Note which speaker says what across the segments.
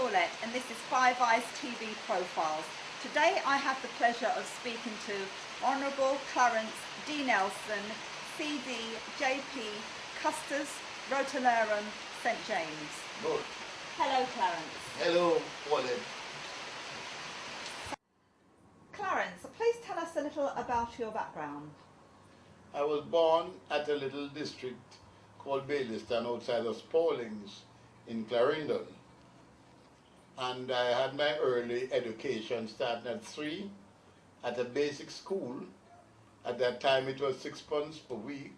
Speaker 1: Paulette, and this is Five Eyes TV Profiles. Today I have the pleasure of speaking to Honorable Clarence D. Nelson, CD, JP, Custos of St. James.
Speaker 2: Good.
Speaker 1: Hello, Clarence.
Speaker 2: Hello, Paulette.
Speaker 1: Clarence, please tell us a little about your background.
Speaker 2: I was born at a little district called Baileystown outside of Spaldings in Clarendon. And I had my early education starting at 3 at a basic school. At that time it was £6 per week.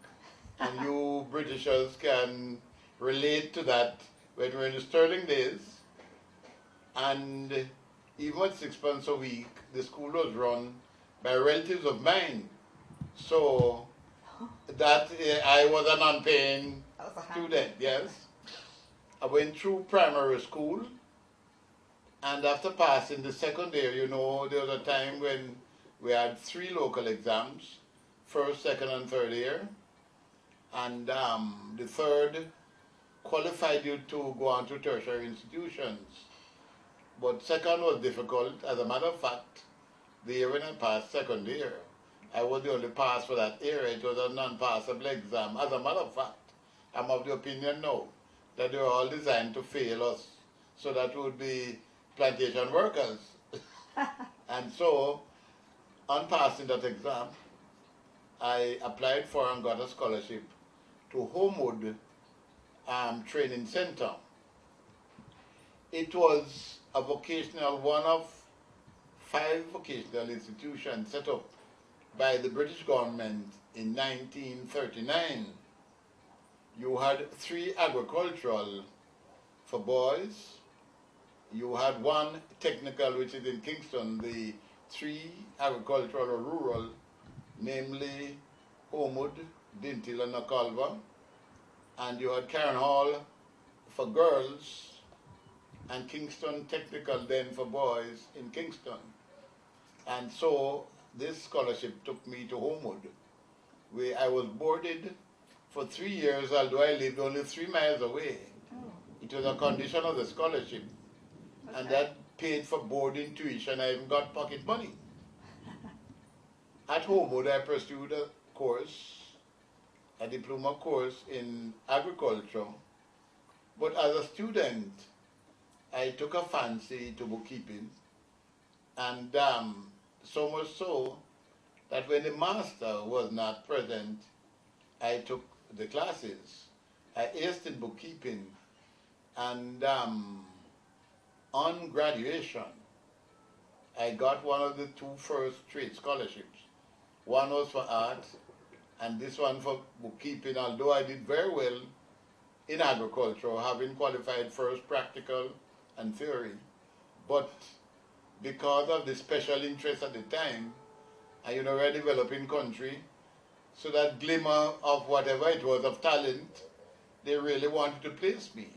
Speaker 2: And you Britishers can relate to that when we're in the Sterling days. And even at £6 a week, the school was run by relatives of mine. So that I was a non-paying student, yes. I went through primary school, and after passing the second year, you know, there was a time when we had 3 local exams, first, second, and third year. And the third qualified you to go on to tertiary institutions. But second was difficult. As a matter of fact, the year when I passed second year, I was the only pass for that year. It was a non-passable exam. As a matter of fact, I'm of the opinion now that they were all designed to fail us, so that would be plantation workers. And so, on passing that exam, I applied for and got a scholarship to Homewood Training Center. It was a vocational, one of 5 vocational institutions set up by the British government in 1939. You had 3 agricultural for boys. You had 1 technical, which is in Kingston, the 3 agricultural or rural, namely Homewood, Dintil, and Nakalva. And you had Cairn Hall for girls, and Kingston Technical then for boys in Kingston. And so this scholarship took me to Homewood, where I was boarded for 3 years, although I lived only 3 miles away.
Speaker 1: Oh.
Speaker 2: It was a condition of the scholarship. Okay. And that paid for boarding, tuition. I even got pocket money. At Homewood, I pursued a course, a diploma course in agriculture. But as a student, I took a fancy to bookkeeping, and so much so that when the master was not present, I took the classes. I aced in bookkeeping, and on graduation, I got one of the 2 first trade scholarships. One was for art, and this one for bookkeeping, although I did very well in agriculture, having qualified first practical and theory. But because of the special interest at the time, and you know, we're a developing country, so that glimmer of whatever it was of talent, they really wanted to place me.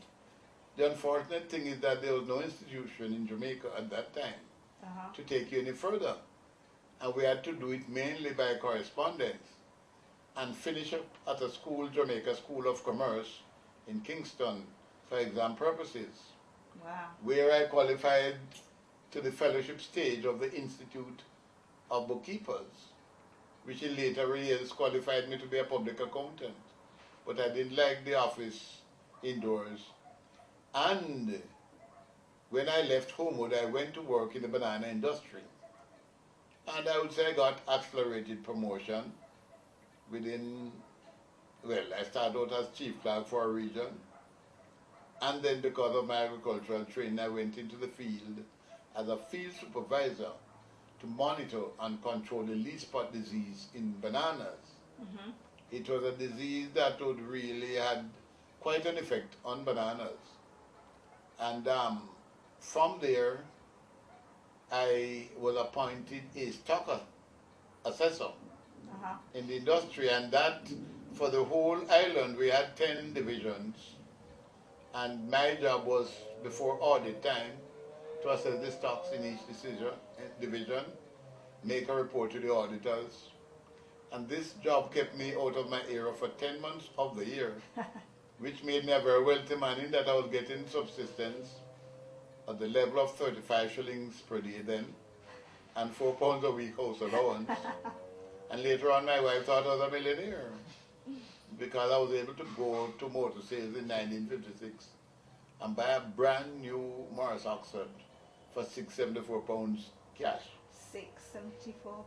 Speaker 2: The unfortunate thing is that there was no institution in Jamaica at that time to take you any further. And we had to do it mainly by correspondence, and finish up at a school, Jamaica School of Commerce in Kingston, for exam purposes.
Speaker 1: Wow. Where
Speaker 2: I qualified to the fellowship stage of the Institute of Bookkeepers, which in later years qualified me to be a public accountant. But I didn't like the office indoors. And when I left Homewood, I went to work in the banana industry. And I would say I got accelerated promotion within, well, I started out as chief clerk for a region. And then because of my agricultural training, I went into the field as a field supervisor to monitor and control the leaf spot disease in bananas. Mm-hmm. It was a disease that would really had quite an effect on bananas. And from there, I was appointed a stock assessor in the industry, and that for the whole island we had 10 divisions, and my job was before audit time to assess the stocks in each division, make a report to the auditors, and this job kept me out of my area for 10 months of the year, which made me a very wealthy man in that I was getting subsistence at the level of 35 shillings per day then, and £4 a week house allowance. And later on my wife thought I was a millionaire because I was able to go to motor sales in 1956 and buy a brand new Morris Oxford for £674 cash.
Speaker 1: £674.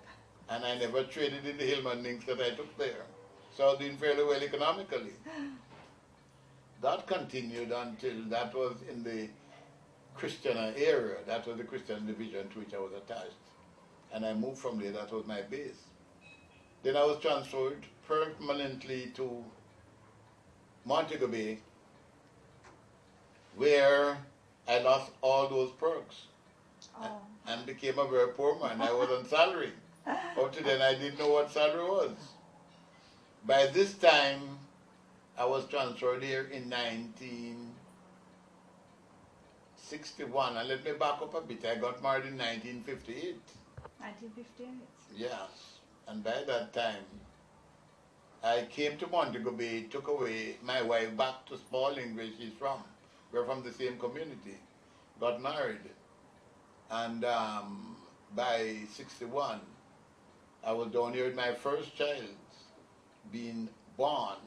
Speaker 2: And I never traded in the Hillman links that I took there. So I was doing fairly well economically. That continued until that was in the Christian area. That was the Christian division to which I was attached. And I moved from there, that was my base. Then I was transferred permanently to Montego Bay, where I lost all those perks and became a very poor man. I was on salary. Up to then I didn't know what salary was. By this time, I was transferred here in 1961. And let me back up a bit. I got married in 1958.
Speaker 1: 1958?
Speaker 2: Yes. And by that time, I came to Montego Bay, took away my wife back to Spalding, where she's from. We're from the same community. Got married. And by 61, I was down here with my first child being born.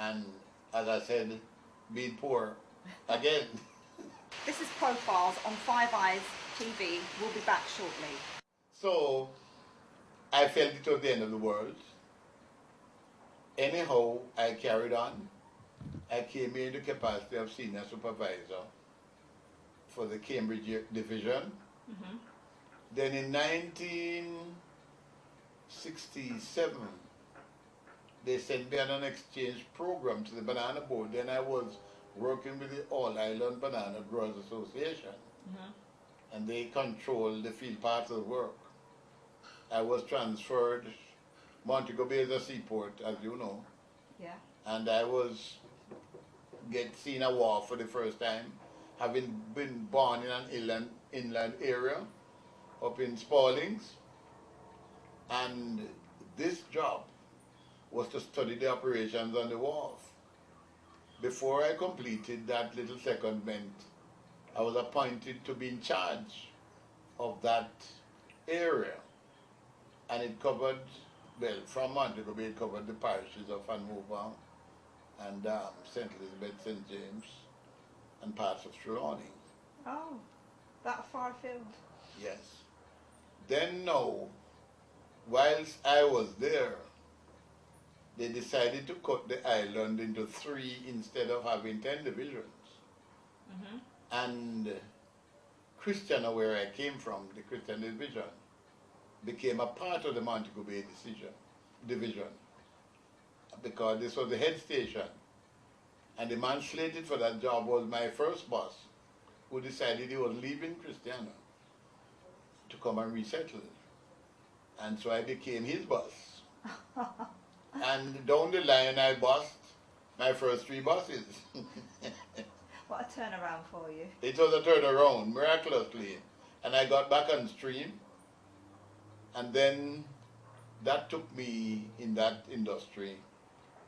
Speaker 2: And as I said, being poor again.
Speaker 1: This is Profiles on Five Eyes TV. We'll be back shortly.
Speaker 2: So, I felt it was the end of the world. Anyhow, I carried on. I came here in the capacity of senior supervisor for the Cambridge division. Mm-hmm. Then in 1967, they sent me on an exchange program to the Banana Board. Then I was working with the All Island Banana Growers Association. Mm-hmm. And they controlled the field part of the work. I was transferred. Montego Bay is a seaport, as you know.
Speaker 1: Yeah. And
Speaker 2: I was seen a war for the first time, having been born in an inland area up in Spaldings. And this job was to study the operations on the wharf. Before I completed that little secondment, I was appointed to be in charge of that area. And it covered, well, from Montego Bay, it covered the parishes of Anchovy and St. Elizabeth, St. James, and parts of Trelawney.
Speaker 1: Oh, that far afield.
Speaker 2: Yes. Then now, whilst I was there, they decided to cut the island into 3 instead of having 10 divisions. Mm-hmm. And Christiana, where I came from, the Christian division, became a part of the Montego Bay division because this was the head station. And the man slated for that job was my first boss, who decided he was leaving Christiana to come and resettle. And so I became his boss. And down the line I bossed my first 3 bosses.
Speaker 1: What a turnaround for you.
Speaker 2: It was a turnaround, miraculously. And I got back on stream. And then that took me in that industry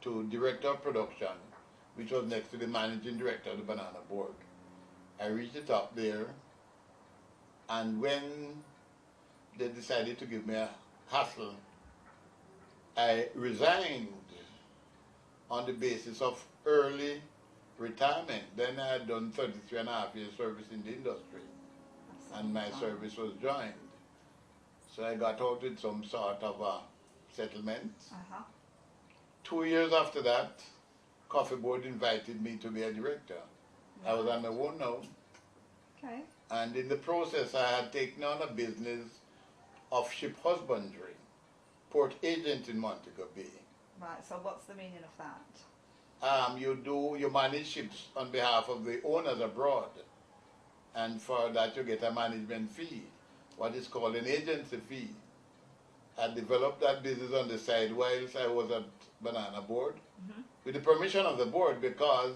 Speaker 2: to director of production, which was next to the managing director of the Banana Board. I reached the top there, and when they decided to give me a hassle, I resigned on the basis of early retirement. Then I had done 33 and a half years service in the industry, and my service was joined. So I got out with some sort of a settlement. 2 years after that, Coffee Board invited me to be a director. I was on my own now.
Speaker 1: Okay.
Speaker 2: And in the process, I had taken on a business of ship husbandry, port agent in Montego Bay.
Speaker 1: Right, so what's the meaning of that?
Speaker 2: You manage ships on behalf of the owners abroad. And for that, you get a management fee, what is called an agency fee. I developed that business on the side whilst I was at Banana Board, with the permission of the board, because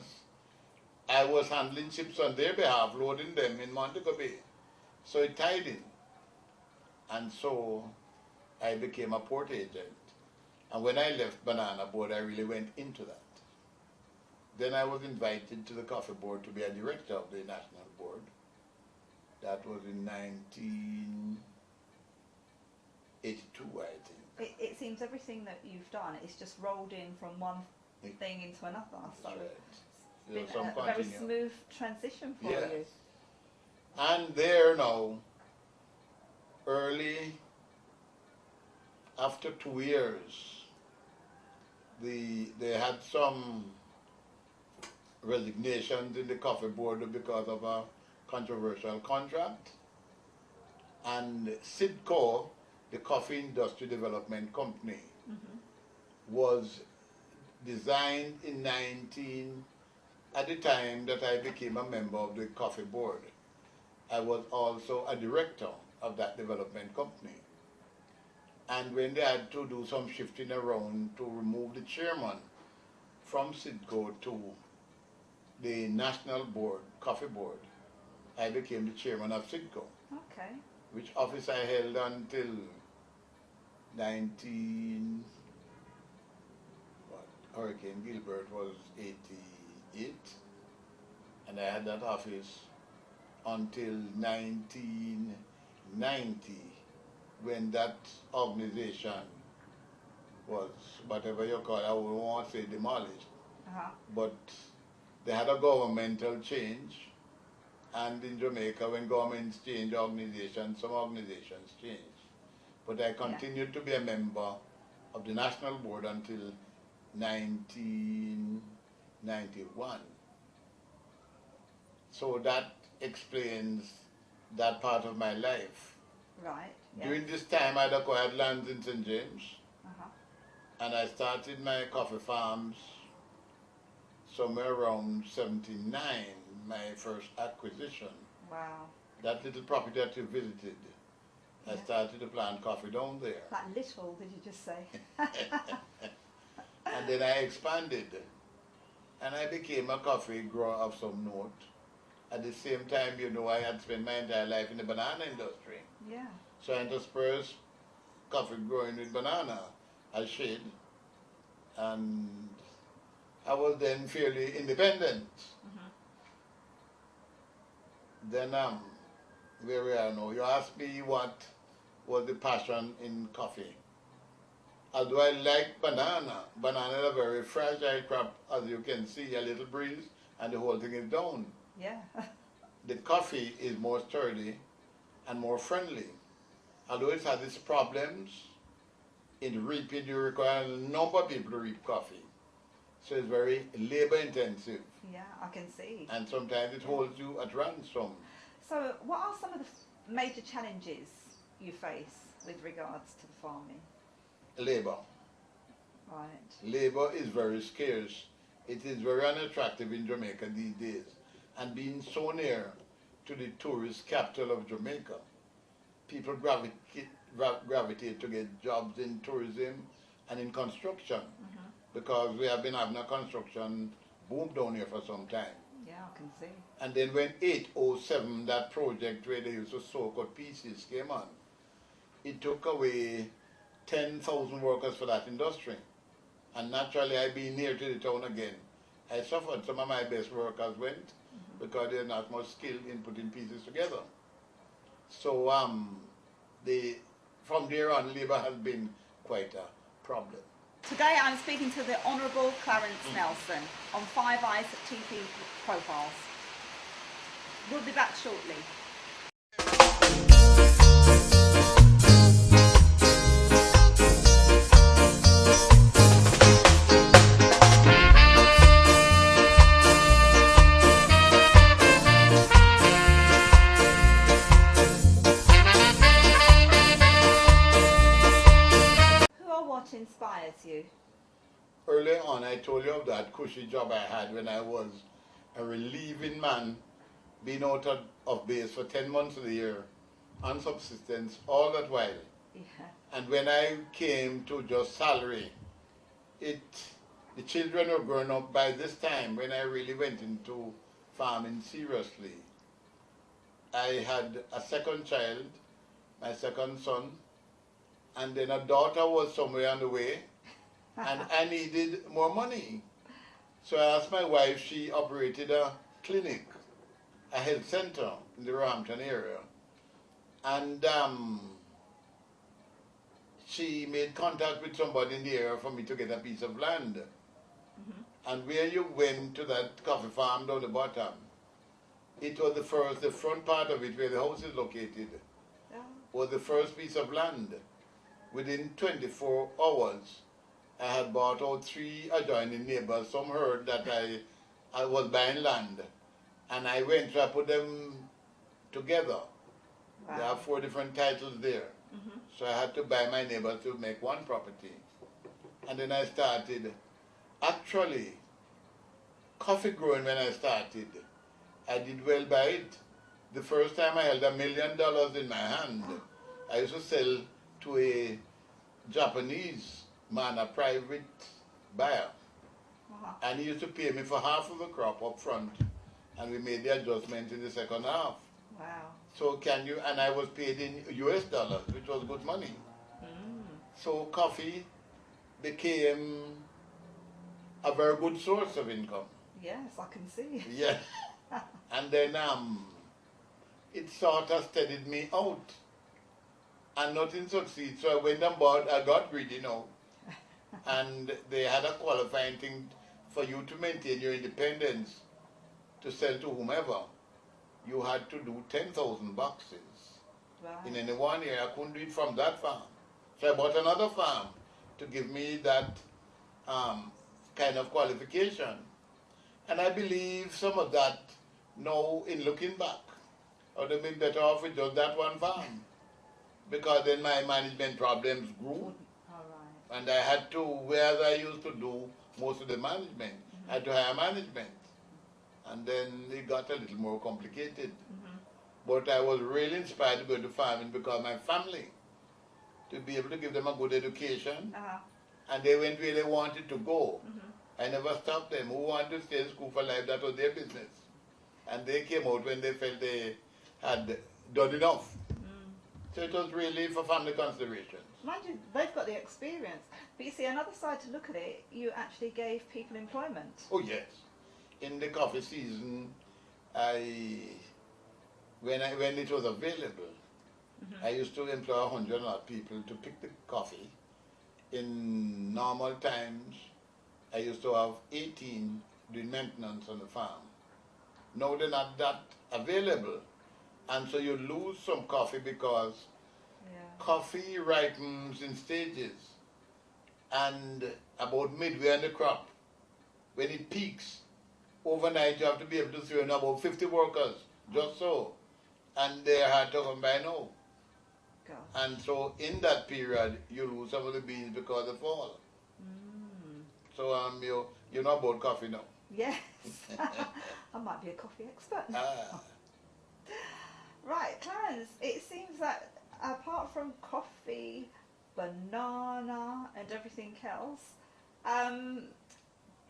Speaker 2: I was handling ships on their behalf, loading them in Montego Bay. So it tied in. And so I became a port agent. And when I left Banana Board, I really went into that. Then I was invited to the Coffee Board to be a director of the National Board. That was in 1982, I think.
Speaker 1: It seems everything that you've done is just rolled in from one thing into another. So
Speaker 2: Right.
Speaker 1: it's been a very smooth transition for you.
Speaker 2: And there now, early, after 2 years, they had some resignations in the coffee board because of a controversial contract. And Sidco, the Coffee Industry Development Company, was designed in at the time that I became a member of the coffee board. I was also a director of that development company. And when they had to do some shifting around to remove the chairman from Sidco to the national board, coffee board, I became the chairman of Sidco.
Speaker 1: Okay.
Speaker 2: Which office I held until 19, Hurricane Gilbert was 88, and I had that office until 1990, when that organization was, whatever you call it, I wouldn't want to say demolished, but they had a governmental change, and in Jamaica, when governments change organizations, some organizations change. But I continued to be a member of the national board until 1991. So that explains that part of my life.
Speaker 1: Right.
Speaker 2: During this time, I'd acquired lands in St. James, and I started my coffee farms somewhere around 79, my first acquisition.
Speaker 1: Wow.
Speaker 2: That little property that you visited, I started to plant coffee down there.
Speaker 1: That little, did you just say?
Speaker 2: And then I expanded, and I became a coffee grower of some note. At the same time, you know, I had spent my entire life in the banana industry.
Speaker 1: Yeah.
Speaker 2: So I interspersed coffee growing with banana as shade, and I was then fairly independent. Then where we are now, you asked me what was the passion in coffee. Although I like banana, banana is a very fragile crop, as you can see, a little breeze and the whole thing is down.
Speaker 1: Yeah.
Speaker 2: The coffee is more sturdy and more friendly. Although it has its problems, in reaping you require a number of people to reap coffee. So it's very labor intensive.
Speaker 1: Yeah, I can see.
Speaker 2: And sometimes it holds you at ransom.
Speaker 1: So what are some of the major challenges you face with regards to the farming?
Speaker 2: Labor.
Speaker 1: Right.
Speaker 2: Labor is very scarce. It is very unattractive in Jamaica these days. And being so near to the tourist capital of Jamaica, people gravitate to get jobs in tourism and in construction, because we have been having a construction boom down here for some time.
Speaker 1: Yeah, I can see.
Speaker 2: And then when 807, that project where they used to soak out pieces came on, it took away 10,000 workers for that industry. And naturally, I being near to the town again, I suffered. Some of my best workers went because they're not much skilled in putting pieces together. So from there on, labor has been quite a problem.
Speaker 1: Today I'm speaking to the Honorable Clarence Nelson on Five Eyes TV Profiles. We'll be back shortly. Inspires you?
Speaker 2: Early on, I told you of that cushy job I had when I was a relieving man, being out of base for 10 months of the year, on subsistence, all that while.
Speaker 1: Yeah.
Speaker 2: And when I came to just salary, the children were growing up by this time when I really went into farming seriously. I had a second child, my second son, and then a daughter was somewhere on the way, and I needed more money. So I asked my wife, she operated a clinic a health center in the Roehampton area. And she made contact with somebody in the area for me to get a piece of land. And where you went to that coffee farm down the bottom, it was the front part of it where the house is located, was the first piece of land. Within 24 hours, I had bought out 3 adjoining neighbors. Some heard that I was buying land, and I went to put them together. Wow. There are 4 different titles there. So I had to buy my neighbors to make one property. And then I started, actually, coffee growing when I started, I did well by it. The first time I held $1 million in my hand, I used to sell to a Japanese man, a private buyer. And he used to pay me for half of the crop up front, and we made the adjustment in the second half.
Speaker 1: Wow.
Speaker 2: So and I was paid in US dollars, which was good money. So coffee became a very good source of income.
Speaker 1: Yes, I can see.
Speaker 2: Yeah. And then it sort of steadied me out. And nothing succeeded. So I went on board, I got greedy now. And they had a qualifying thing for you to maintain your independence, to sell to whomever. You had to do 10,000 boxes. Right. In any one year. I couldn't do it from that farm. So I bought another farm to give me that kind of qualification. And I believe some of that now, in looking back, I would have been better off with just that one farm. Because then my management problems grew. And I had to, whereas I used to do most of the management, I had to hire management. And then it got a little more complicated. But I was really inspired to go to farming because my family, to be able to give them a good education, and they went where they wanted to go. I never stopped them. Who wanted to stay in school for life, that was their business. And they came out when they felt they had done enough. So it was really for family considerations.
Speaker 1: Mind you, they've got the experience. But you see, another side to look at it, you actually gave people employment.
Speaker 2: Oh yes. In the coffee season, when it was available, I used to employ 100 odd people to pick the coffee. In normal times, I used to have 18 doing maintenance on the farm. Now they're not that available. And so you lose some coffee because coffee ripens in stages. And about midway in the crop, when it peaks, overnight you have to be able to throw in about 50 workers, just so. And they're hard to come by now.
Speaker 1: Gosh.
Speaker 2: And so in that period, you lose some of the beans because of fall. So you know about coffee now.
Speaker 1: Yes. I might be a coffee expert now. Right, Clarence, it seems that apart from coffee, banana and everything else,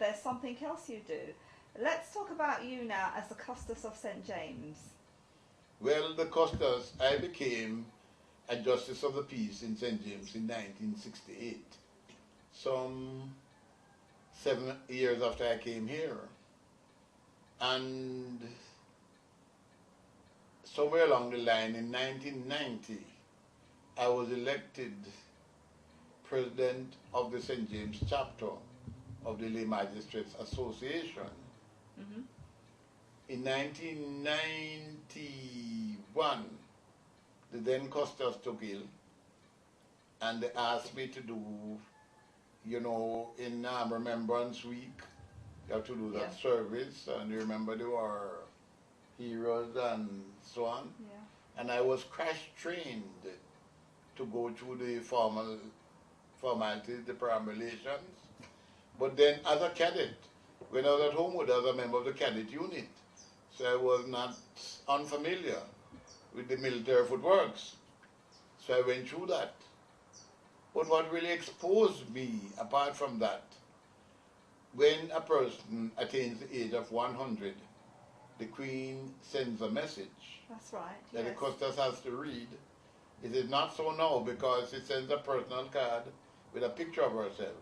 Speaker 1: there's something else you do. Let's talk about you now as the Custos of St. James.
Speaker 2: Well, the Custos, I became a Justice of the Peace in St. James in 1968. Some 7 years after I came here. And somewhere along the line in 1990, I was elected president of the St. James chapter of the Lay Magistrates Association. In 1991, the then Custos took ill, and they asked me to do, you know, in Remembrance Week, you have to do that service, and you remember there were heroes and so on. And I was crash-trained to go through the formalities, the perambulations. But then as a cadet, when I was at Homewood, I was a member of the cadet unit. So I was not unfamiliar with the military footworks. So I went through that. But what really exposed me, apart from that, when a person attains the age of 100, the Queen sends a message.
Speaker 1: That's right,
Speaker 2: that the Custos has to read. It is not so now because it sends a personal card with a picture of herself.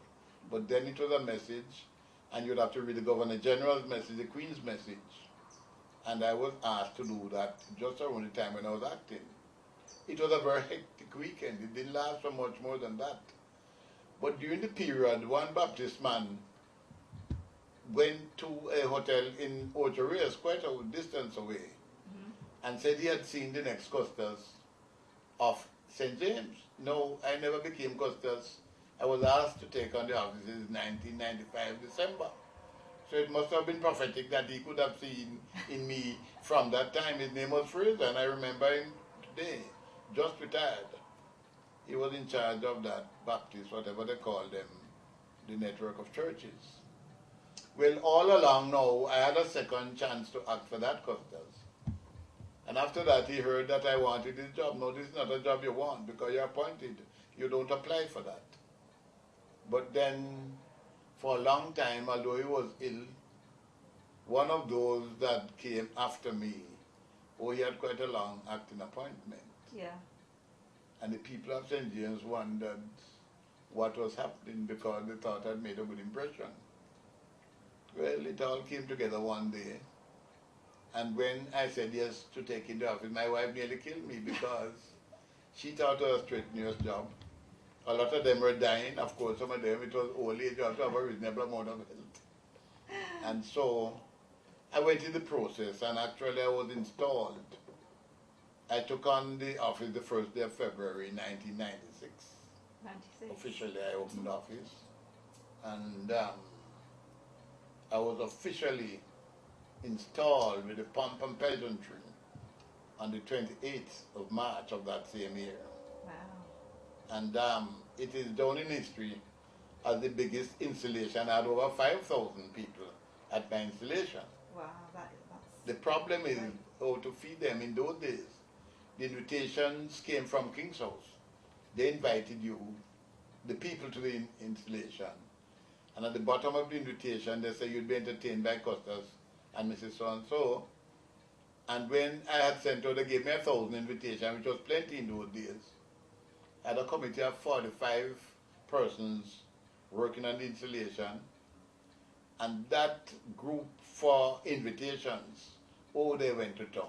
Speaker 2: But then it was a message, and you'd have to read the Governor General's message, the Queen's message. and I was asked to do that just around the time when I was acting. It was a very hectic weekend. It didn't last for much more than that. But during the period, one Baptist man went to a hotel in Ocho quite a distance away, and said he had seen the next Custos of St. James. No, I never became Custos. I was asked to take on the offices in 1995 December. So it must have been prophetic that he could have seen in me from that time. His name was Fraser, and I remember him today, just retired. He was in charge of that Baptist, whatever they call them, the network of churches. Well, all along now, I had a second chance to act for that Custos. And after that, he heard that I wanted this job. No, this is not a job you want because you're appointed. You don't apply for that. But then, for a long time, although he was ill, one of those that came after me, he had quite a long acting appointment.
Speaker 1: Yeah.
Speaker 2: And the people of St. James wondered what was happening because they thought I'd made a good impression. Well, it all came together one day. And when I said yes to taking the office, my wife nearly killed me because she thought it was a strenuous job. A lot of them were dying. Of course, some of them, it was old age, you have to have a reasonable amount of health. And so I went in the process, and actually I was installed. I took on the office the first day of February 1996.
Speaker 1: 96.
Speaker 2: Officially, I opened the office. And I was officially installed with the pomp and pageantry on the 28th of March of that same year.
Speaker 1: Wow.
Speaker 2: And it is down in history as the biggest installation. I had over 5,000 people at my installation.
Speaker 1: Wow, that's...
Speaker 2: The problem is how to feed them. In those days, the invitations came from King's House. They invited you, the people, to the installation. And at the bottom of the invitation, they say you'd be entertained by Custos and Mrs. So-and-so. And when I had sent out, they gave me 1,000 invitations, which was plenty in those days. I had a committee of 45 persons working on the installation. And that group for invitations, they went to town.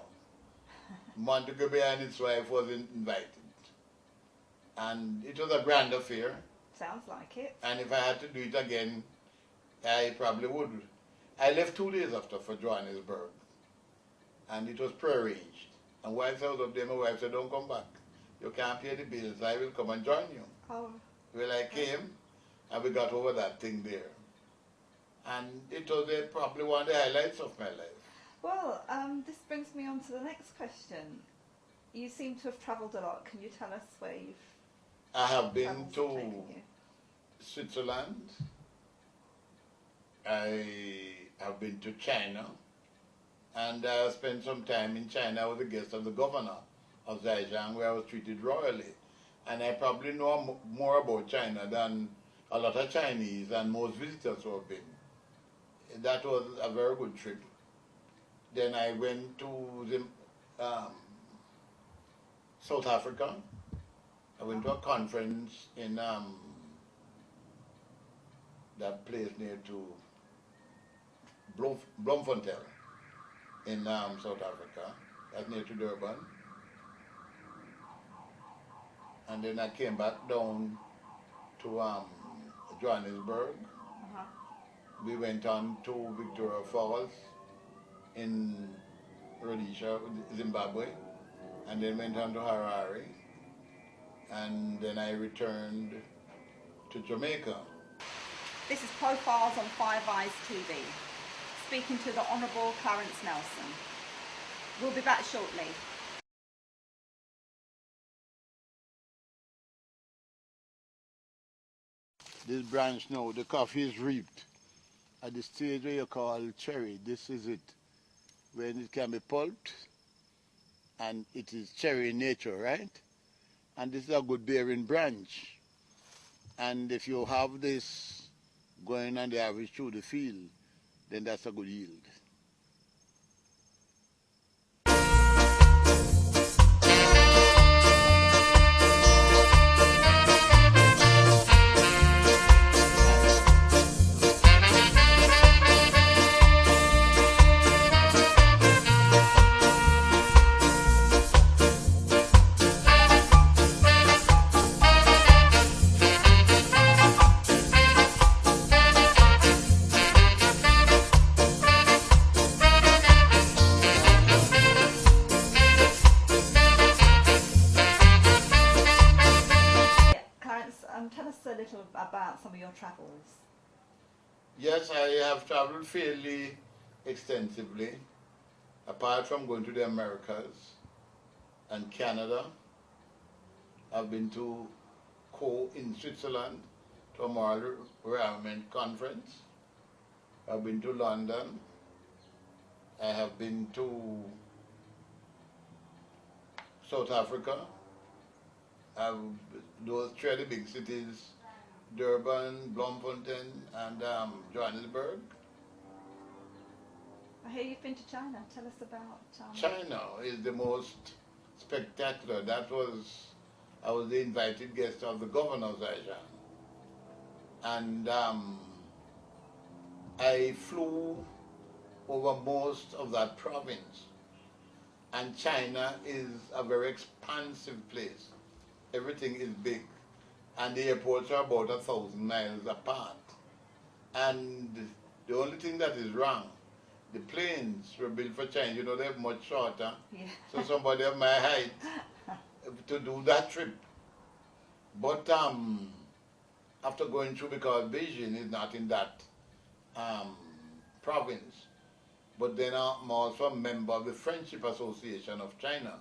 Speaker 2: Montego and his wife was invited. And it was a grand affair.
Speaker 1: Sounds like it.
Speaker 2: And if I had to do it again, I probably would. I left 2 days after for Johannesburg. And it was prearranged. And whilst I was up there, my wife said, don't come back. You can't pay the bills. I will come and join you.
Speaker 1: Oh.
Speaker 2: Well, I came, and we got over that thing there. And it was probably one of the highlights of my life.
Speaker 1: Well, this brings me on to the next question. You seem to have travelled a lot. Can you tell us where you've
Speaker 2: I have been
Speaker 1: travelled
Speaker 2: to
Speaker 1: taken you?
Speaker 2: Switzerland. I have been to China. And I spent some time in China. I was a guest of the governor of Zhejiang, where I was treated royally. And I probably know more about China than a lot of Chinese and most visitors who have been. That was a very good trip. Then I went to South Africa. I went to a conference in that place near to Bloemfontein in South Africa. That's near to Durban. And then I came back down to Johannesburg. We went on to Victoria Falls in Rhodesia, Zimbabwe, and then went on to Harare, and then I returned to Jamaica.
Speaker 1: This is Profiles on Five Eyes TV, speaking to the Honorable Clarence Nelson. We'll be back shortly.
Speaker 2: This branch now, the coffee is reaped at the stage where you call cherry. This is it, when it can be pulped, and it is cherry in nature, right? And this is a good bearing branch. And if you have this going on the average through the field, then that's a good yield.
Speaker 1: a little about some of your travels.
Speaker 2: Yes, I have traveled fairly extensively, apart from going to the Americas and Canada. I've been to in Switzerland to a moral environment conference. I've been to London. I have been to South Africa. Those three are the big cities: Durban, Bloemfontein, and Johannesburg.
Speaker 1: I hear you've been to China. Tell us about
Speaker 2: China is the most spectacular. I was the invited guest of the Governor of Zhejiang. And I flew over most of that province. And China is a very expansive place. Everything is big. And the airports are about 1,000 miles apart. And the only thing that is wrong, the planes were built for China. You know, they're much shorter.
Speaker 1: Yeah.
Speaker 2: So somebody of my height to do that trip. But after going through, because Beijing is not in that province, but then I'm also a member of the Friendship Association of China.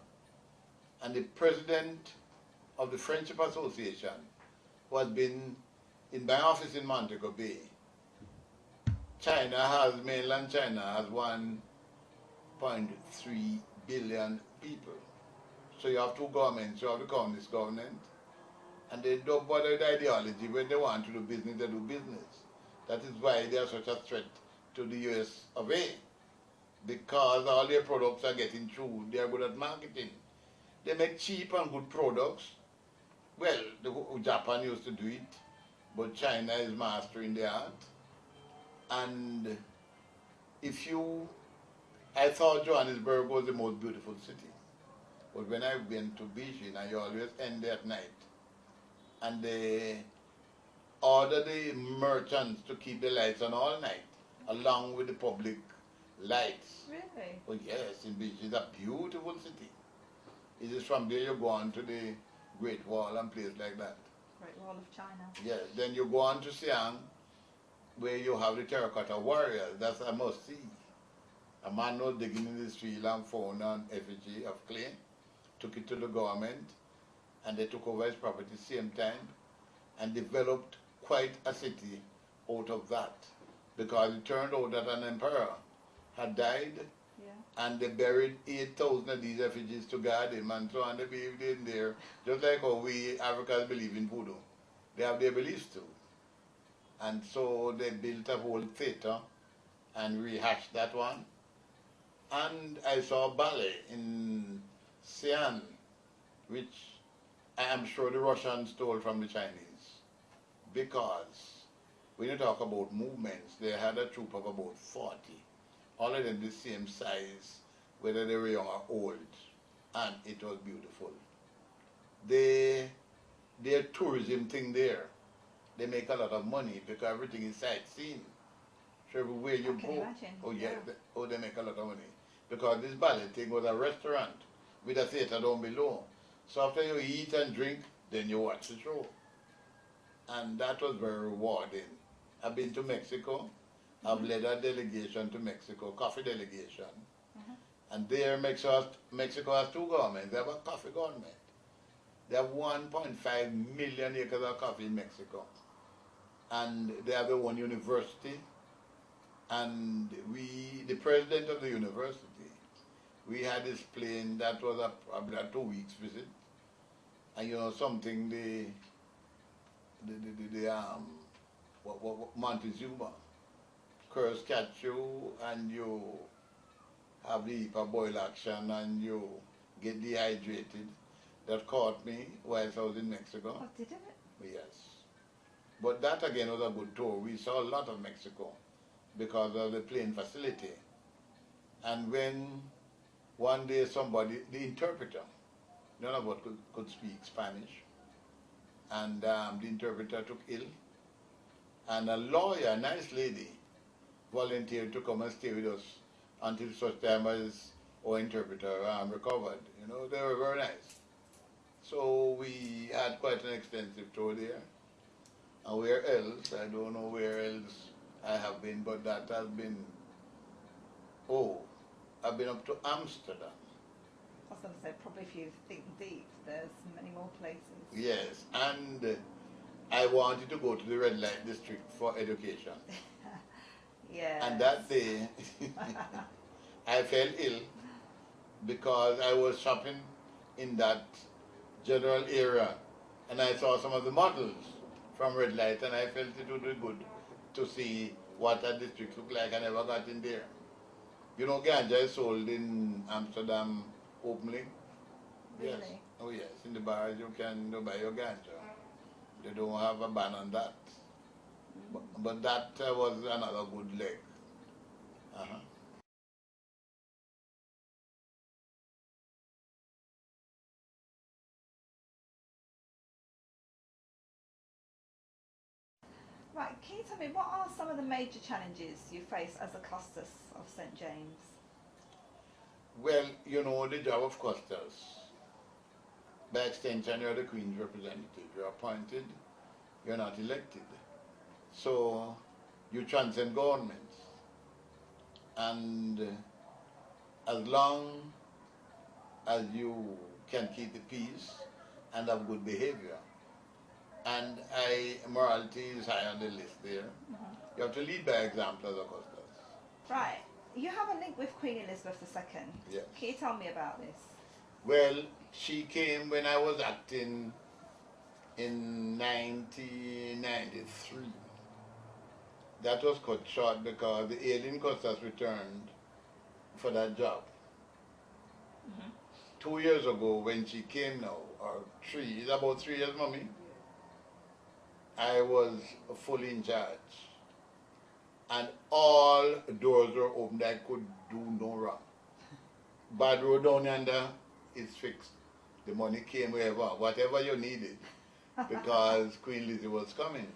Speaker 2: And the president of the Friendship Association, who has been in my office in Montego Bay, mainland China has 1.3 billion people. So you have two governments. You have the communist government, and they don't bother with ideology. When they want to do business, they do business. That is why they are such a threat to the US of A, because all their products are getting through. They are good at marketing. They make cheap and good products. Well, Japan used to do it, but China is mastering the art. And I thought Johannesburg was the most beautiful city. But when I went to Beijing, I always end there at night. And they order the merchants to keep the lights on all night, along with the public lights.
Speaker 1: Really?
Speaker 2: Oh yes, in Beijing, it's a beautiful city. It is from there you go on to the Great Wall and places like that.
Speaker 1: Great Wall of China.
Speaker 2: Yes, then you go on to Siang, where you have the terracotta warriors. That's a must see. A man was digging in the street and found an effigy of clay, took it to the government, and they took over his property same time and developed quite a city out of that, because it turned out that an emperor had died, and they buried 8,000 of these effigies to guard him, and so on. They believed in there, just like how we Africans believe in voodoo. They have their beliefs too. And so they built a whole theater and rehashed that one. And I saw a ballet in Xi'an, which I am sure the Russians stole from the Chinese, because when you talk about movements, they had a troupe of about 40, all of them the same size, whether they were young or old, and it was beautiful. Their tourism thing there, they make a lot of money because everything is sightseeing. So everywhere you go,
Speaker 1: imagine.
Speaker 2: They make a lot of money. Because this ballet thing was a restaurant with a theater down below. So after you eat and drink, then you watch the show. And that was very rewarding. I've been to Mexico. I've led a delegation to Mexico, coffee delegation. And there Mexico has two governments. They have a coffee government. They have 1.5 million acres of coffee in Mexico. And they have their own university. And the president of the university, we had this plane that was probably a 2 weeks visit. And you know something, Montezuma, curse catch you and you have the boil action and you get dehydrated. That caught me whilst I was in Mexico.
Speaker 1: Oh, did it?
Speaker 2: Yes. But that again was a good tour. We saw a lot of Mexico because of the plane facility. And when one day the interpreter, none of us could speak Spanish, and the interpreter took ill, and a lawyer, a nice lady, volunteered to come and stay with us until such time as our interpreter recovered. You know, they were very nice. So we had quite an extensive tour there. And where else? I don't know where else I have been, but that has been, oh, I've been up to Amsterdam.
Speaker 1: I was going to say, probably if you think deep, there's many more places.
Speaker 2: Yes, and I wanted to go to the red light district for education.
Speaker 1: Yeah.
Speaker 2: And that day, I fell ill because I was shopping in that general area, and I saw some of the models from red light, and I felt it would be good to see what that district looked like. I never got in there. You know, ganja is sold in Amsterdam openly.
Speaker 1: Really?
Speaker 2: Yes. Oh yes, in the bars you can buy your ganja. They don't have a ban on that. But that was another good leg. Uh-huh.
Speaker 1: Right, can you tell me, what are some of the major challenges you face as a Custos of St. James?
Speaker 2: Well, you know, the job of Custos, by extension, you're the Queen's representative. You're appointed, you're not elected. So you transcend governments. And as long as you can keep the peace and have good behavior, and morality is high on the list there, you have to lead by example as a Custos.
Speaker 1: Right, you have a link with Queen Elizabeth II.
Speaker 2: Yes.
Speaker 1: Can you tell me about this?
Speaker 2: Well, she came when I was acting in 1993. That was cut short because the alien Custos returned for that job. 2 years ago when she came now, or three, it's about 3 years, mommy, I was fully in charge. And all doors were open. I could do no wrong. Bad road down yonder is fixed. The money came whatever you needed, because Queen Lizzie was coming.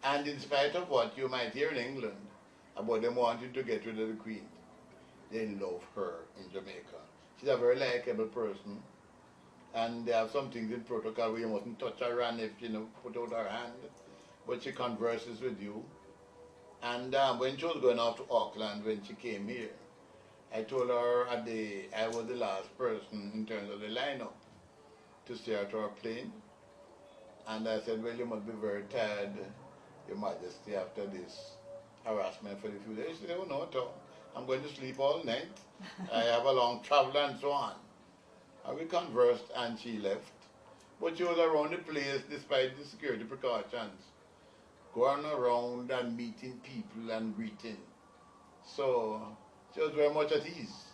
Speaker 2: And in spite of what you might hear in England about them wanting to get rid of the Queen, they love her in Jamaica. She's a very likable person, and they have some things in protocol where you mustn't touch her hand if you put out her hand, but she converses with you. And when she was going off to Auckland, when she came here, I told her I was the last person in terms of the lineup to stay at our plane. And I said, well, you must be very tired, Your Majesty, after this harassment for the few days. She said, oh no, Tom, I'm going to sleep all night. I have a long travel and so on. And we conversed and she left. But she was around the place despite the security precautions, going around and meeting people and greeting. So she was very much at ease.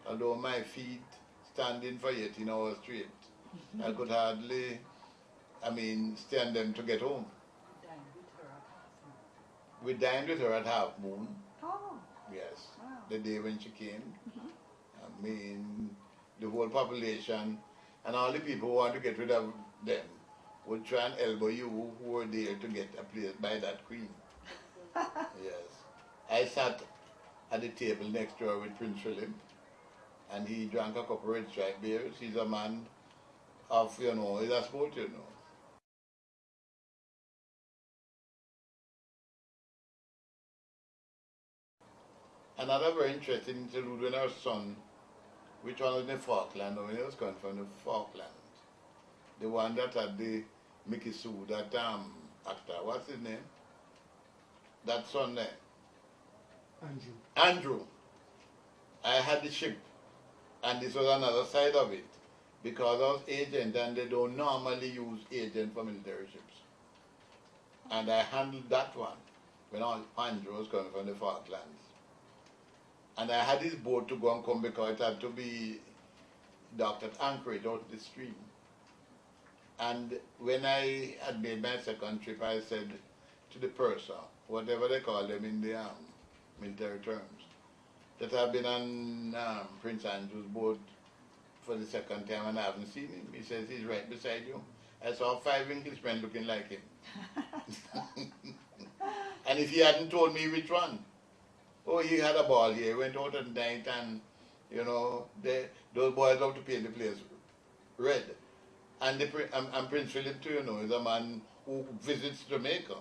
Speaker 2: Although my feet standing for 18 hours straight, I could hardly, stand them to get home. We dined with her at Half Moon.
Speaker 1: Oh.
Speaker 2: Yes,
Speaker 1: Wow.
Speaker 2: the day when she came. The whole population and all the people who want to get rid of them would try and elbow you who were there to get a place by that Queen. Yes. I sat at the table next to her with Prince Philip, and he drank a couple of red stripe beers. He's a man of, he's a sport, Another very interesting interlude when her son, which one was in the Falkland, or when he was coming from the Falklands, the one that had the Mickey Sue, that actor, what's his name? that son there?
Speaker 3: Andrew.
Speaker 2: Andrew. I had the ship, and this was another side of it, because I was agent, and they don't normally use agent for military ships. And I handled that one when Andrew was coming from the Falklands. And I had his boat to go and come because it had to be docked at Anchorage out the stream. And when I had made my second trip, I said to the purser, whatever they call them in the military terms, that I've been on Prince Andrew's boat for the second time and I haven't seen him. He says, he's right beside you. I saw 5 Englishmen looking like him. And if he hadn't told me which one, oh, he had a ball here, he went out at night and, you know, those boys love to paint the place red. And, and Prince Philip too, you know, is a man who visits Jamaica.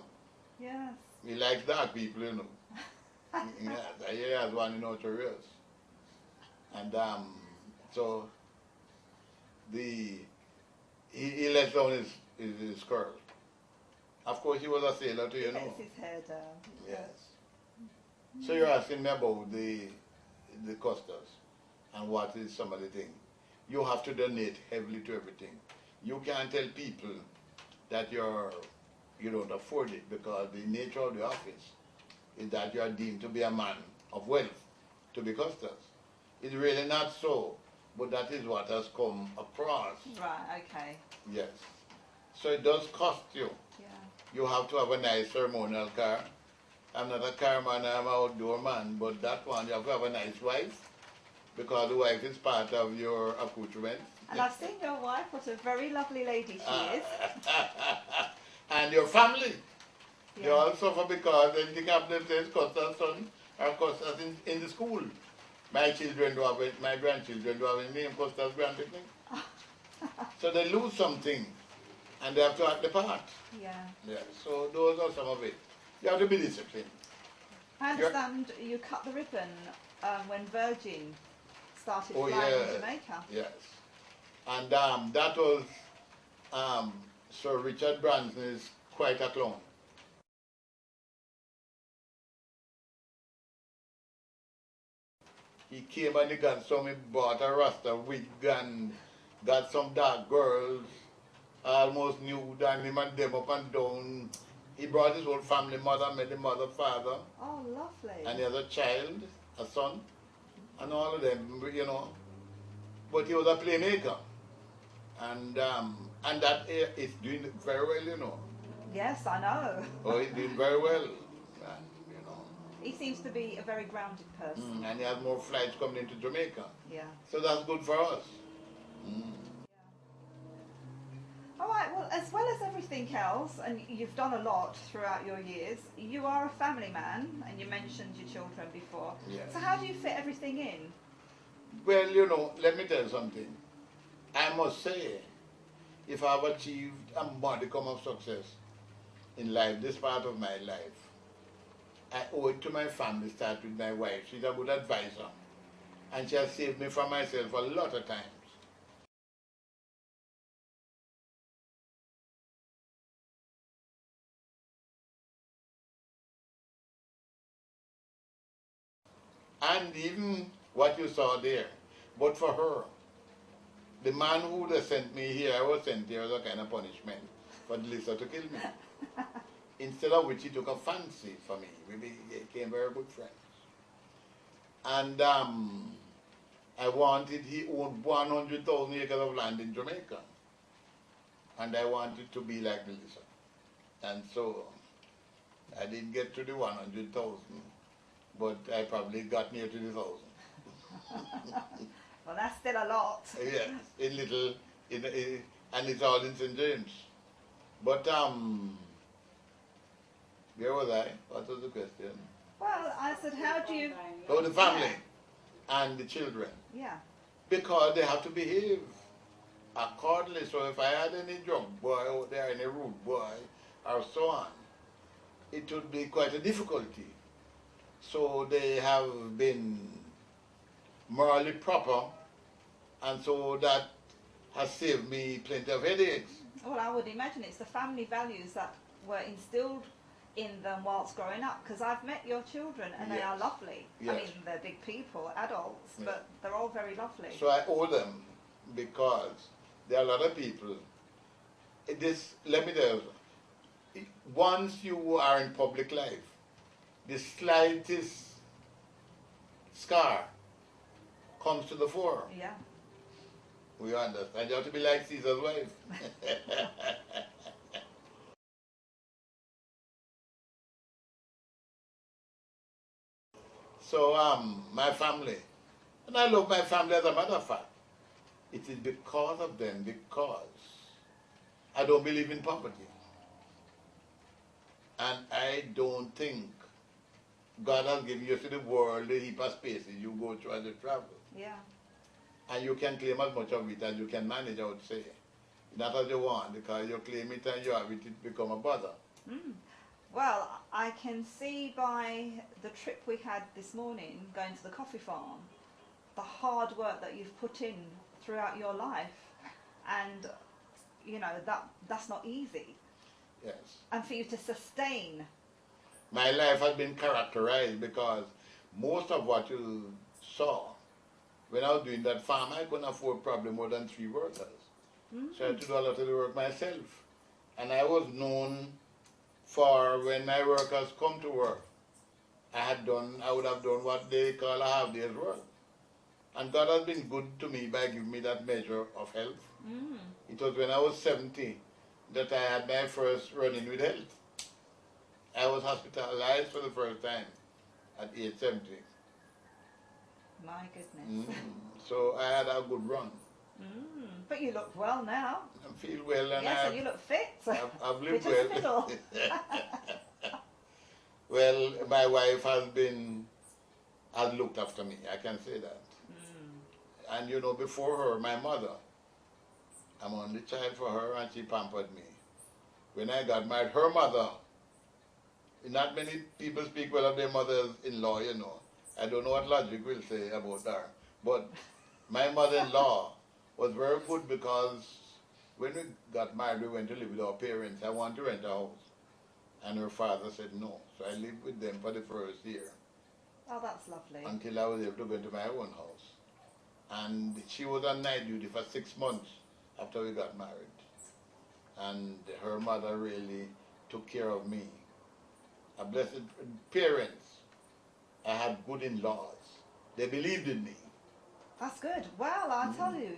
Speaker 1: Yes.
Speaker 2: He likes dark people, you know. Yes, I hear he has one in Ocho. And so he lets down his curl. Of course, he was a sailor too, you know.
Speaker 1: He gets his hair down.
Speaker 2: Yes. So you're asking me about the Custos and what is some of the things. You have to donate heavily to everything. You can't tell people that you don't afford it, because the nature of the office is that you are deemed to be a man of wealth to be Custos. It's really not so, but that is what has come across.
Speaker 1: Right, okay.
Speaker 2: Yes. So it does cost you.
Speaker 1: Yeah.
Speaker 2: You have to have a nice ceremonial car. I'm not a car man, I'm an outdoor man, but that one, you have to have a nice wife, because the wife is part of your accoutrement.
Speaker 1: And I've seen your wife, what a very lovely lady she is.
Speaker 2: And your family.
Speaker 1: Yeah.
Speaker 2: They all suffer because anything happens, there's Custos son or Custos in the school. My children do have it, my grandchildren do have a name, Custos grandchildren. So they lose something and they have to act the part.
Speaker 1: Yeah.
Speaker 2: Yeah. So those are some of it. You have to be disciplined.
Speaker 1: I understand you cut the ribbon when Virgin started flying
Speaker 2: yes.
Speaker 1: in Jamaica.
Speaker 2: Yes. And that was Sir Richard Branson is quite a clown. He came and he got some, he bought a Rasta wig and got some dark girls, almost nude, and him and them up and down. He brought his whole family, mother, met the mother, father.
Speaker 1: Oh, lovely.
Speaker 2: And he has a child, a son, and all of them, you know. But he was a playmaker. And that is doing very well, you know.
Speaker 1: Yes, I know.
Speaker 2: Oh, he's doing very well. And, you know.
Speaker 1: He seems to be a very grounded person.
Speaker 2: And he has more flights coming into Jamaica.
Speaker 1: Yeah.
Speaker 2: So that's good for us.
Speaker 1: Yeah. All right, well, as well as everything else, and you've done a lot throughout your years, you are a family man, and you mentioned your children before.
Speaker 2: Yes.
Speaker 1: So how do you fit everything in?
Speaker 2: Well, you know, let me tell you something. I must say, if I've achieved a modicum of success in life, this part of my life, I owe it to my family, start with my wife. She's a good advisor. And she has saved me from myself a lot of times. And even what you saw there, but for her, the man who sent me here, I was sent here as a kind of punishment for Lisa to kill me. Instead of which he took a fancy for me. We became very good friends. And he owned 100,000 acres of land in Jamaica. And I wanted to be like Lisa. And so I didn't get to the 100,000, but I probably got near to the 1,000.
Speaker 1: Well, that's still a lot.
Speaker 2: Yes, and it's all in St. James. But where was I? What was the question?
Speaker 1: Well, I said, how do you...
Speaker 2: Oh, the family and the children.
Speaker 1: Yeah.
Speaker 2: Because they have to behave accordingly. So if I had any drunk boy out there, any rude boy, or so on, it would be quite a difficulty. So they have been morally proper, and so that has saved me plenty of headaches.
Speaker 1: Well, I would imagine it's the family values that were instilled in them whilst growing up, because I've met your children and they are
Speaker 2: Yes.
Speaker 1: lovely. I
Speaker 2: Yes.
Speaker 1: mean, they're big people, adults,
Speaker 2: Yeah.
Speaker 1: but they're all very lovely.
Speaker 2: So I owe them because there are a lot of people. Let me tell you, once you are in public life, the slightest scar comes to the fore.
Speaker 1: Yeah.
Speaker 2: We understand. You have to be like Caesar's wife. So my family, and I love my family as a matter of fact. It is because of them, because I don't believe in poverty. And I don't think God has given you to the world a heap of spaces you go through as you travel.
Speaker 1: Yeah.
Speaker 2: And you can claim as much of it as you can manage, I would say. Not as you want, because you claim it and you have it, it become a bother.
Speaker 1: Mm. Well, I can see by the trip we had this morning, going to the coffee farm, the hard work that you've put in throughout your life, and you know that's not easy.
Speaker 2: Yes.
Speaker 1: And for you to sustain.
Speaker 2: My life has been characterized because most of what you saw when I was doing that farm, I couldn't afford probably more than 3 workers. So I had to do a lot of the work myself. And I was known for when my workers come to work, I would have done what they call a half day's work. And God has been good to me by giving me that measure of health.
Speaker 1: Mm.
Speaker 2: It was when I was 70 that I had my first run-in with health. I was hospitalized for the first time at age 70.
Speaker 1: My goodness.
Speaker 2: So I had a good run.
Speaker 1: But you look well now.
Speaker 2: I feel well, and
Speaker 1: Yes, and you look fit.
Speaker 2: I've lived
Speaker 1: Fit as a
Speaker 2: well.
Speaker 1: fiddle.
Speaker 2: Well, my wife has looked after me, I can say that. And you know, before her, my mother, I'm only child for her, and she pampered me. When I got married, her mother, not many people speak well of their mothers-in-law, you know. I don't know what logic will say about her. But my mother-in-law was very good because when we got married, we went to live with our parents. I wanted to rent a house. And her father said no. So I lived with them for the first year.
Speaker 1: Oh, that's lovely.
Speaker 2: Until I was able to go into my own house. And she was on night duty for 6 months after we got married. And her mother really took care of me. A blessed parents. I had good in-laws. They believed in me.
Speaker 1: That's good. Well, I'll tell you,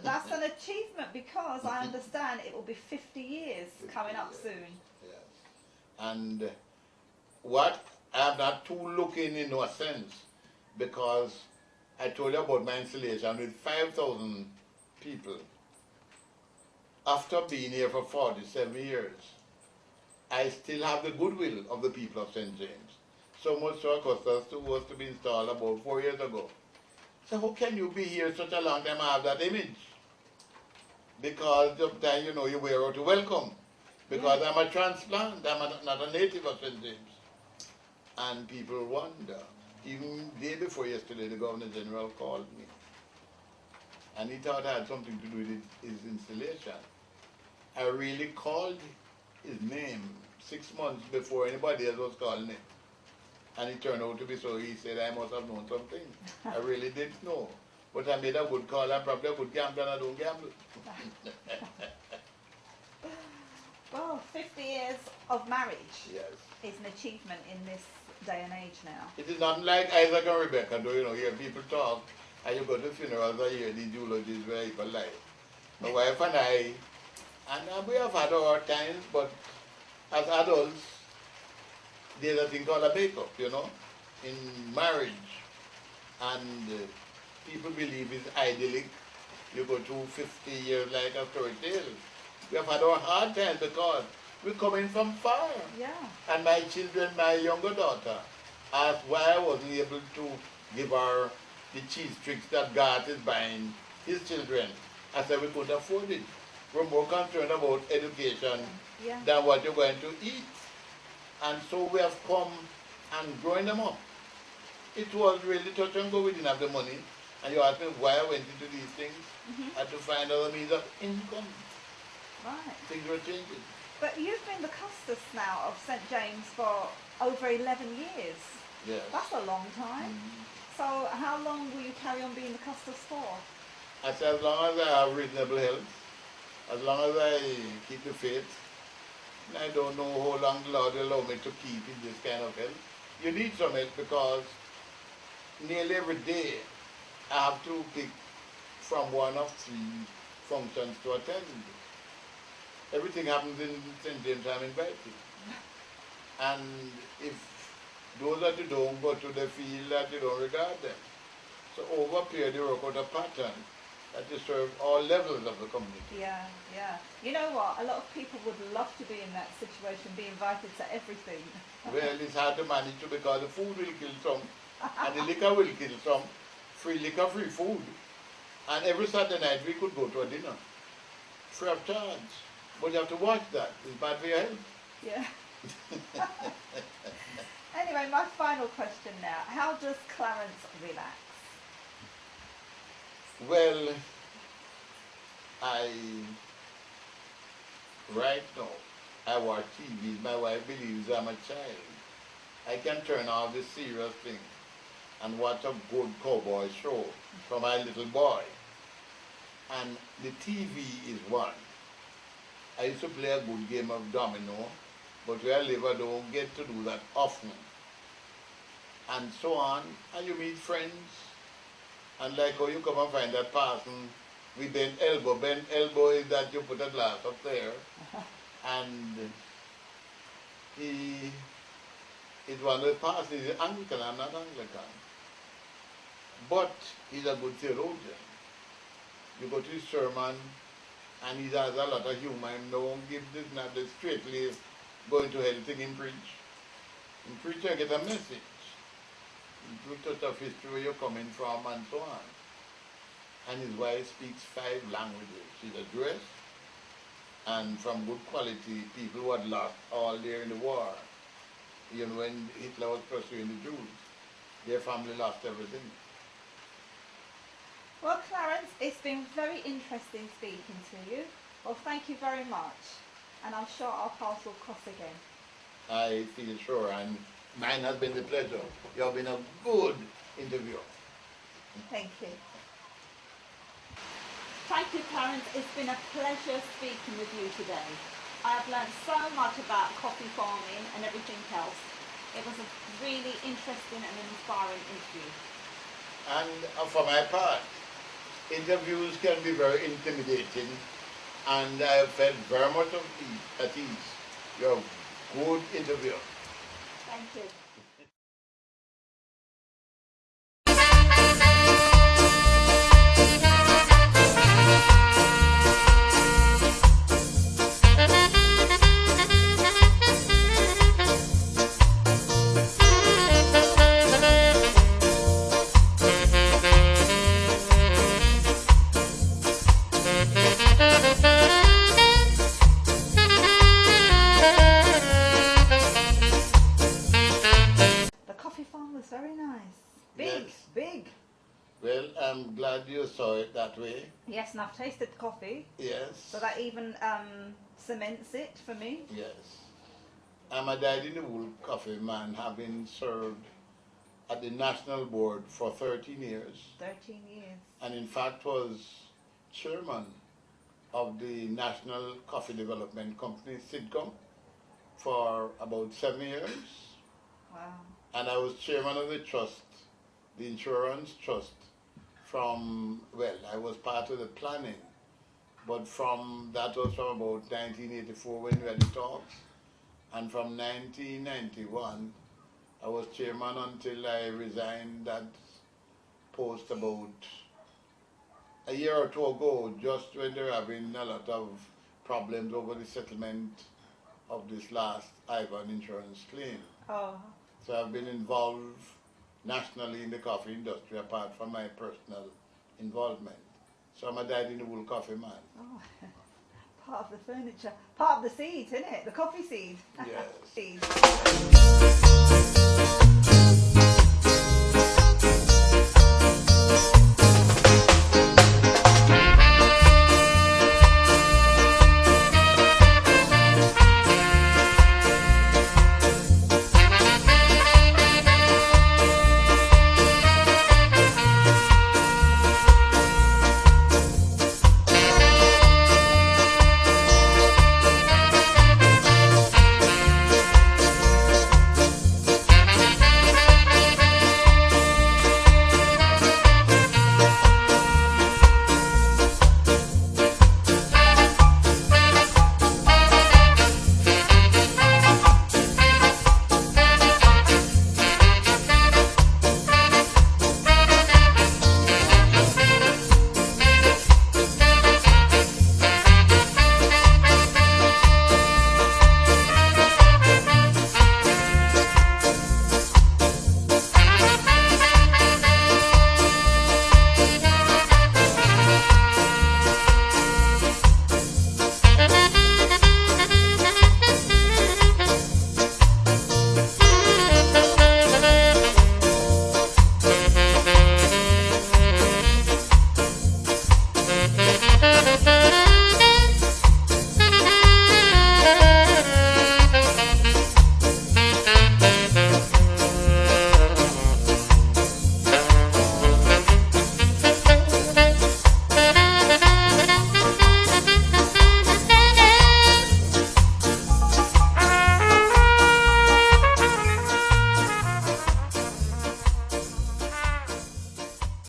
Speaker 1: that's an achievement because I understand it will be 50 years coming up soon.
Speaker 2: Yes. And what I'm not too looking in a sense, because I told you about my installation with 5,000 people. After being here for 47 years, I still have the goodwill of the people of St. James. So much so Custos was to be installed about 4 years ago. So how can you be here such a long time and have that image? Because sometimes, you know, you wear out to welcome. Because I'm a transplant, not a native of St. James. And people wonder. Even day before yesterday, the Governor General called me. And he thought I had something to do with his installation. I really called his name 6 months before anybody else was calling him. And it turned out to be so. He said, I must have known something. I really didn't know. But I made a good call. I'm probably a good gambler and I don't gamble.
Speaker 1: Well, 50 years of marriage
Speaker 2: Yes.
Speaker 1: is an achievement in this day and age now.
Speaker 2: It is not like Isaac and Rebecca, though, you know, hear people talk, and you go to funerals and hear these eulogies where people lie. My wife and I, and we have had our times, but as adults, there's a thing called a breakup, you know, in marriage. And people believe it's idyllic. You go through 50 years like a story tale. We have had our hard times because we're coming from far.
Speaker 1: Yeah.
Speaker 2: And my children, my younger daughter, asked why I wasn't able to give her the cheese tricks that God is buying his children. I said we couldn't afford it. We're more concerned about education than what you're going to eat. And so we have come and growing them up. It was really touch and go. We didn't have the money. And you asked me why I went into these things. I had to find other means of income.
Speaker 1: Right.
Speaker 2: Things were changing.
Speaker 1: But you've been the Custos now of St. James for over 11 years.
Speaker 2: Yes.
Speaker 1: That's a long time. So how long will you carry on being the Custos for?
Speaker 2: I say as long as I have reasonable health, as long as I keep the faith, and I don't know how long the Lord will allow me to keep in this kind of health. You need some help because nearly every day I have to pick from one of 3 functions to attend. Everything happens in St. James, I'm invited. And if those that you don't go to, they feel that you don't regard them. So over a period, you work out a pattern that you serve all levels of the community.
Speaker 1: Yeah, yeah. You know what? A lot of people would love to be in that situation, be invited to everything.
Speaker 2: Well, it's hard to manage too because the food will kill some, and the liquor will kill some. Free liquor, free food. And every Saturday night we could go to a dinner, free of charge. But you have to watch that. It's bad for your health.
Speaker 1: Yeah. Anyway, my final question now. How does Clarence relax?
Speaker 2: Well, right now, I watch TV. My wife believes I'm a child. I can turn off the serious thing and watch a good cowboy show for my little boy. And the TV is one. I used to play a good game of domino, but where I live I don't get to do that often. And so on, and you meet friends, and like how you come and find that person, we bend elbow. Bend elbow is that you put a glass up there, and it's one of the pastors, he's Anglican, I'm not Anglican. But he's a good theologian. You go to his sermon, and he has a lot of humor, and don't give this not the straightly going to hell thing in preach. In preach I get a message. You touch of history where you're coming from and so on. And his wife speaks 5 languages. She's a Jewess, and from good quality, people who had lost all there in the war. You know, when Hitler was pursuing the Jews, their family lost everything.
Speaker 1: Well, Clarence, it's been very interesting speaking to you. Well, thank you very much. And I'm sure our paths will cross again.
Speaker 2: I feel sure, and mine has been the pleasure. You have been a good interview.
Speaker 1: Thank you. Thank you, Clarence. It's been a pleasure speaking with you today. I have learned so much about coffee farming and everything else. It was a really interesting and inspiring interview.
Speaker 2: And for my part, interviews can be very intimidating, and I have felt very much at ease. You're a good interviewer.
Speaker 1: Thank you. Very nice. Big,
Speaker 2: Yes.
Speaker 1: big.
Speaker 2: Well, I'm glad you saw it that way.
Speaker 1: Yes, and I've tasted the coffee.
Speaker 2: Yes.
Speaker 1: So that even cements it for me.
Speaker 2: Yes. I'm a dyed-in-the-wool coffee man, having served at the national board for 13 years.
Speaker 1: 13 years.
Speaker 2: And in fact was chairman of the National Coffee Development Company, SIDCOM, for about 7 years.
Speaker 1: Wow.
Speaker 2: And I was chairman of the trust, the insurance trust, from, well, I was part of the planning, but that was from about 1984 when we had the talks, and from 1991, I was chairman until I resigned that post about a year or 2 ago, just when they were having a lot of problems over the settlement of this last Ivan insurance claim.
Speaker 1: Oh.
Speaker 2: So I've been involved nationally in the coffee industry apart from my personal involvement. So I'm a dyed-in-the-wool coffee man.
Speaker 1: Oh. Part of the furniture. Part of the seeds, isn't it? The coffee seed.
Speaker 2: Yes.
Speaker 1: Seeds.